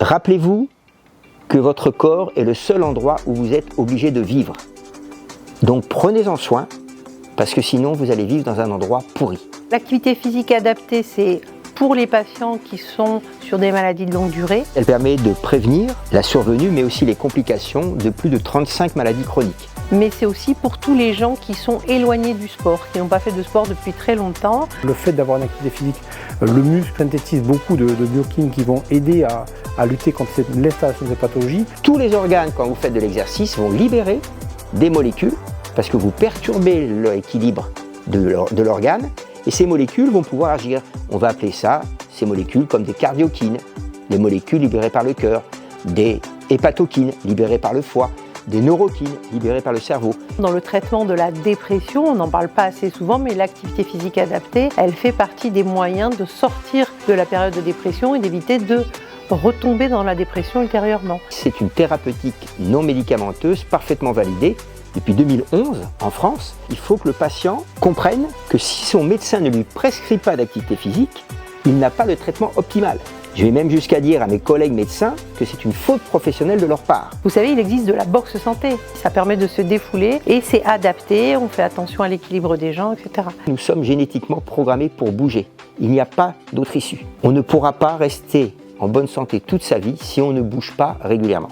Rappelez-vous que votre corps est le seul endroit où vous êtes obligé de vivre. Donc prenez-en soin, parce que sinon vous allez vivre dans un endroit pourri. L'activité physique adaptée, c'est pour les patients qui sont sur des maladies de longue durée. Elle permet de prévenir la survenue, mais aussi les complications de plus de 35 maladies chroniques. Mais c'est aussi pour tous les gens qui sont éloignés du sport, qui n'ont pas fait de sport depuis très longtemps. Le fait d'avoir une activité physique, le muscle synthétise beaucoup de biokines qui vont aider à lutter contre l'installation de ces pathologies. Tous les organes, quand vous faites de l'exercice, vont libérer des molécules parce que vous perturbez l'équilibre de l'organe et ces molécules vont pouvoir agir. On va appeler ça, ces molécules, comme des cardiokines, des molécules libérées par le cœur, des hépatokines libérées par le foie, des neurokines libérées par le cerveau. Dans le traitement de la dépression, on n'en parle pas assez souvent, mais l'activité physique adaptée, elle fait partie des moyens de sortir de la période de dépression et d'éviter de retomber dans la dépression ultérieurement. C'est une thérapeutique non médicamenteuse parfaitement validée. Depuis 2011, en France, il faut que le patient comprenne que si son médecin ne lui prescrit pas d'activité physique, il n'a pas le traitement optimal. Je vais même jusqu'à dire à mes collègues médecins que c'est une faute professionnelle de leur part. Vous savez, il existe de la boxe santé. Ça permet de se défouler et c'est adapté, on fait attention à l'équilibre des gens, etc. Nous sommes génétiquement programmés pour bouger. Il n'y a pas d'autre issue. On ne pourra pas rester en bonne santé toute sa vie si on ne bouge pas régulièrement.